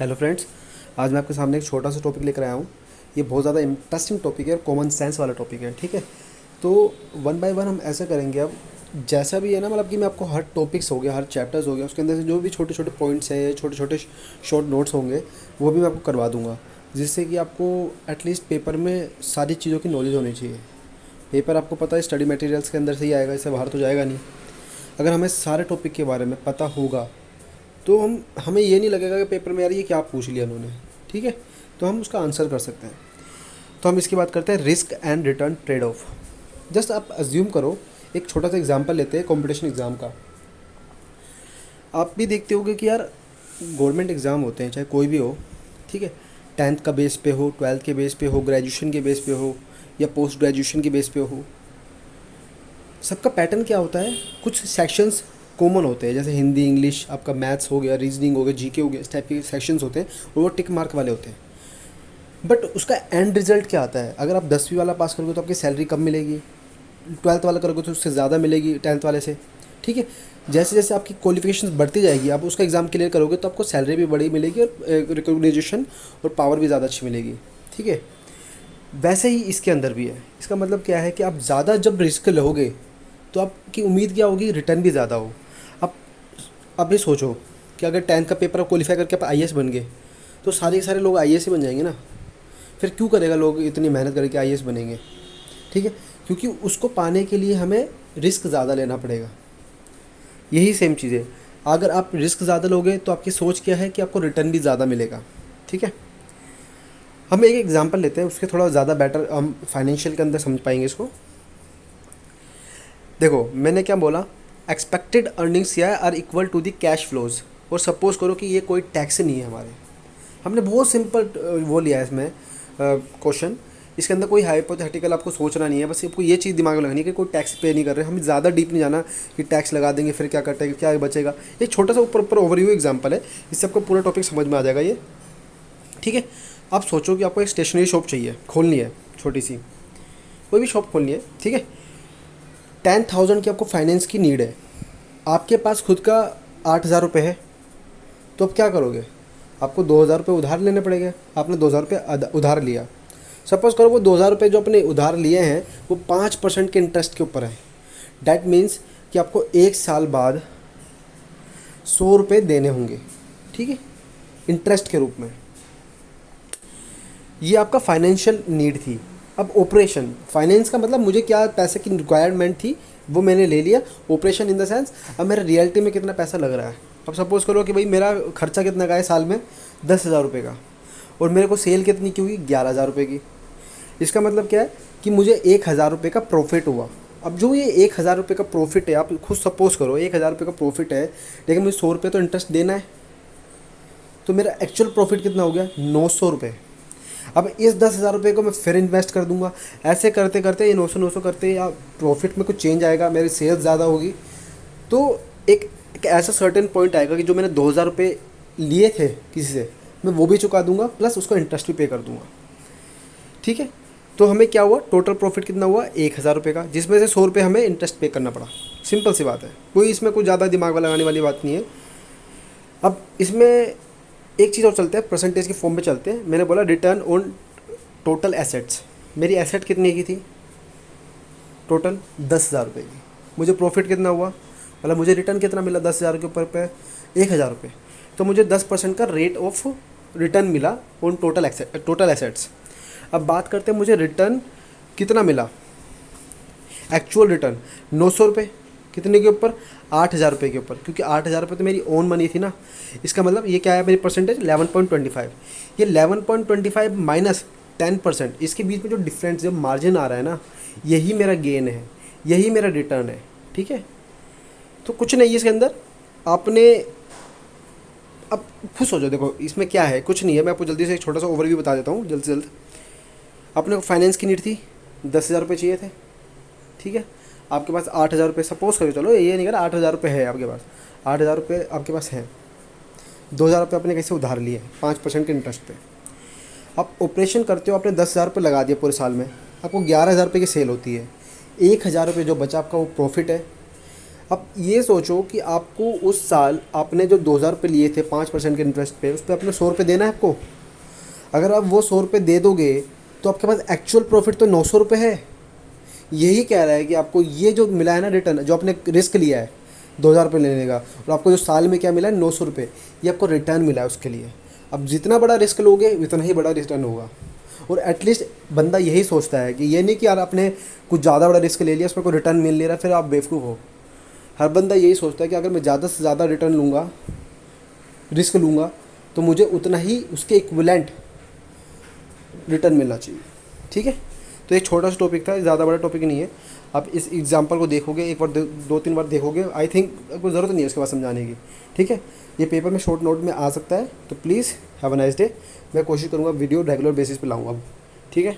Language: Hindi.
हेलो फ्रेंड्स, आज मैं आपके सामने एक छोटा सा टॉपिक लेकर आया हूँ। ये बहुत ज़्यादा इंटरेस्टिंग टॉपिक है और कॉमन सेंस वाला टॉपिक है। ठीक है, तो वन बाय वन हम ऐसा करेंगे। अब जैसा भी है ना, मतलब कि मैं आपको हर टॉपिक्स हो गया, हर चैप्टर्स हो गया, उसके अंदर से जो भी छोटे छोटे पॉइंट्स हैं, छोटे छोटे शॉर्ट नोट्स होंगे, वो भी मैं आपको करवा दूँगा, जिससे कि आपको एटलीस्ट पेपर में सारी चीज़ों की नॉलेज होनी चाहिए। पेपर आपको पता है स्टडी मटेरियल्स के अंदर से ही आएगा, इससे बाहर तो जाएगा नहीं। अगर हमें सारे टॉपिक के बारे में पता होगा तो हमें ये नहीं लगेगा कि पेपर में यार ये क्या पूछ लिया उन्होंने। ठीक है, तो हम उसका आंसर कर सकते हैं। तो हम इसकी बात करते हैं, risk and return trade off. Just आप अज्यूम करो, एक छोटा सा एग्जांपल लेते हैं कंपटीशन एग्ज़ाम का। आप भी देखते होगे कि यार गवर्नमेंट एग्ज़ाम होते हैं, चाहे कोई भी हो, ठीक है, 10th का बेस पे हो, 12th के बेस पे हो, ग्रेजुएशन के बेस पे हो, या पोस्ट ग्रेजुएशन के बेस पे हो, सबका पैटर्न क्या होता है? कुछ सेक्शंस कॉमन होते हैं, जैसे हिंदी, इंग्लिश, आपका मैथ्स हो गया, रीजनिंग हो गया, जीके हो गया, इस टाइप के सेक्शंस होते हैं और वो टिक मार्क वाले होते हैं। बट उसका एंड रिजल्ट क्या आता है? अगर आप 10वीं वाला पास करोगे तो आपकी सैलरी कम मिलेगी, 12th वाला करोगे तो उससे ज़्यादा मिलेगी 10th वाले से। ठीक है, जैसे जैसे आपकी क्वालिफिकेशन बढ़ती जाएगी, आप उसका एग्ज़ाम क्लियर करोगे तो आपको सैलरी भी बड़ी मिलेगी और रिकॉग्नाइजेशन और पावर भी ज़्यादा अच्छी मिलेगी। ठीक है, वैसे ही इसके अंदर भी है। इसका मतलब क्या है कि आप ज़्यादा जब रिस्क लोगे तो आपकी उम्मीद क्या होगी? रिटर्न भी ज़्यादा हो। अब अब ये सोचो कि अगर 10th का पेपर क्वालिफाई करके आप आईएएस बन गए तो सारे के सारे लोग आईएएस ही बन जाएंगे ना। फिर क्यों करेगा लोग इतनी मेहनत करके आईएएस बनेंगे? ठीक है, क्योंकि उसको पाने के लिए हमें रिस्क ज़्यादा लेना पड़ेगा। यही सेम चीज़ है, अगर आप रिस्क ज़्यादा लोगे तो आपकी सोच क्या है कि आपको रिटर्न भी ज़्यादा मिलेगा। ठीक है, हम एक एग्जांपल लेते हैं, उसके थोड़ा ज़्यादा बेटर हम फाइनेंशियल के अंदर समझ पाएंगे इसको। देखो मैंने क्या बोला, एक्सपेक्टेड अर्निंग्स या are equal to the cash flows. और सपोज करो कि ये कोई टैक्स नहीं है हमारे, हमने बहुत सिंपल वो लिया है इसमें क्वेश्चन। इसके अंदर कोई हाइपोथेटिकल आपको सोचना नहीं है, बस आपको ये चीज़ दिमाग में लगानी है कि कोई टैक्स पे नहीं कर रहे। हमें ज़्यादा डीप नहीं जाना कि टैक्स लगा देंगे फिर क्या कटेगा, क्या बचेगा। एक छोटा सा ऊपर ऊपर ओवरव्यू एग्जांपल है, इससे आपको पूरा टॉपिक समझ में आ जाएगा ये। ठीक है, आप सोचो कि आपको एक स्टेशनरी शॉप चाहिए, खोलनी है, छोटी सी कोई भी शॉप खोलनी है। ठीक है, 10,000 की आपको फाइनेंस की नीड है, आपके पास खुद का 8,000 रुपये है, तो आप क्या करोगे? आपको 2,000 रुपये उधार लेने पड़ेंगे। आपने 2,000 रुपये उधार लिया। सपोज़ करो वो 2,000 रुपये जो अपने उधार लिए हैं वो 5% के इंटरेस्ट के ऊपर है। डैट मीन्स कि आपको 1 साल बाद 100 रुपये देने होंगे। ठीक है, इंटरेस्ट के रूप में। ये आपका फाइनेंशियल नीड थी। अब ऑपरेशन, फाइनेंस का मतलब मुझे क्या पैसे की रिक्वायरमेंट थी वो मैंने ले लिया। ऑपरेशन इन द सेंस अब मेरा रियलिटी में कितना पैसा लग रहा है। अब सपोज़ करो कि भाई मेरा खर्चा कितना का है साल में, 10,000 रुपये का, और मेरे को सेल कितनी की हुई? 11,000 रुपये की। इसका मतलब क्या है कि मुझे 1,000 रुपये का प्रॉफिट हुआ। अब जो ये 1,000 रुपये का प्रॉफिट है, आप खुद सपोज़ करो 1,000 रुपये का प्रॉफिट है, लेकिन मुझे 100 रुपये तो इंटरेस्ट देना है, तो मेरा एक्चुअल प्रॉफिट कितना हो गया? 900 रुपये। अब इस 10,000 रुपये को मैं फिर इन्वेस्ट कर दूंगा। ऐसे करते करते ये 900 करते या प्रॉफिट में कुछ चेंज आएगा, मेरी सेल्स ज़्यादा होगी, तो एक ऐसा सर्टेन पॉइंट आएगा कि जो मैंने 2,000 रुपये लिए थे किसी से, मैं वो भी चुका दूंगा, प्लस उसको इंटरेस्ट भी पे कर दूंगा। ठीक है, तो हमें क्या हुआ? टोटल प्रॉफिट कितना हुआ? 1,000 रुपये का, जिसमें से 100 रुपये हमें इंटरेस्ट पे करना पड़ा। सिंपल सी बात है, कोई इसमें कोई ज़्यादा दिमाग लगाने वाली बात नहीं है। अब इसमें एक चीज़ और चलते हैं, परसेंटेज के फॉर्म में चलते हैं। मैंने बोला रिटर्न ऑन टोटल एसेट्स। मेरी एसेट कितने की थी? टोटल 10,000 रुपये की। मुझे प्रॉफिट कितना हुआ, मतलब मुझे रिटर्न कितना मिला 10,000 के ऊपर पे? 1,000 रुपये। तो मुझे 10% का रेट ऑफ रिटर्न मिला ऑन टोटल एसेट्स। अब बात करते हैं मुझे रिटर्न कितना मिला, एक्चुअल रिटर्न 900 रुपये। कितने के ऊपर? 8,000 रुपये के ऊपर, क्योंकि 8,000 रुपये तो मेरी ओन मनी थी ना। इसका मतलब ये क्या है मेरी परसेंटेज? 11.25। ये 11.25 माइनस 10%, इसके बीच में जो डिफरेंस, जो मार्जिन आ रहा है ना, यही मेरा गेन है, यही मेरा रिटर्न है। ठीक है, तो कुछ नहीं है इसके अंदर। आपने अब खुश हो जाओ, देखो इसमें क्या है, कुछ नहीं है। मैं आपको जल्दी से एक छोटा सा ओवरव्यू बता देता हूँ, जल्द से जल्द। अपने को फाइनेंस की नीड थी, 10,000 रुपये चाहिए थे। ठीक है, आपके पास 8,000 रुपये, सपोज करो, चलो ये नहीं करा, 8,000 रुपये है आपके पास, 8,000 रुपये आपके पास है। 2,000 रुपये आपने कैसे उधार लिए? 5% के इंटरेस्ट पे। आप ऑपरेशन करते हो, आपने 10,000 रुपये लगा दिया पूरे साल में, आपको 11,000 रुपये की सेल होती है। 1,000 रुपये जो बचा आपका वो प्रॉफिट है। अब ये सोचो कि आपको उस साल आपने जो 2,000 रुपये लिए थे 5% के इंटरेस्ट पे, उस पर अपने 100 रुपये देना है आपको। अगर आप वो 100 रुपये दे दोगे तो आपके पास एक्चुअल प्रॉफिट तो 900 रुपये है। यही कह रहा है कि आपको ये जो मिला है ना रिटर्न, जो आपने रिस्क लिया है 2,000 रुपये लेने का, और आपको जो साल में क्या मिला है 900 रुपये, ये आपको रिटर्न मिला है उसके लिए। अब जितना बड़ा रिस्क लोगे उतना ही बड़ा रिटर्न होगा। और एटलीस्ट बंदा यही सोचता है कि ये नहीं कि यार आपने कुछ ज़्यादा बड़ा रिस्क ले लिया, उसमें कोई रिटर्न मिल नहीं रहा, फिर आप बेवकूफ़ हो। हर बंदा यही सोचता है कि अगर मैं ज़्यादा से ज़्यादा रिटर्न लूँगा, रिस्क लूँगा, तो मुझे उतना ही उसके इक्विवेलेंट रिटर्न मिलना चाहिए। ठीक है, तो एक छोटा सा टॉपिक था, ज़्यादा बड़ा टॉपिक नहीं है। आप इस एग्जांपल को देखोगे एक बार, 2-3 बार देखोगे, आई थिंक कोई ज़रूरत नहीं है उसके बाद समझाने की। ठीक है, ये पेपर में शॉर्ट नोट में आ सकता है, तो please have a nice day. मैं कोशिश करूँगा वीडियो रेगुलर बेसिस पे लाऊँगा अब। ठीक है।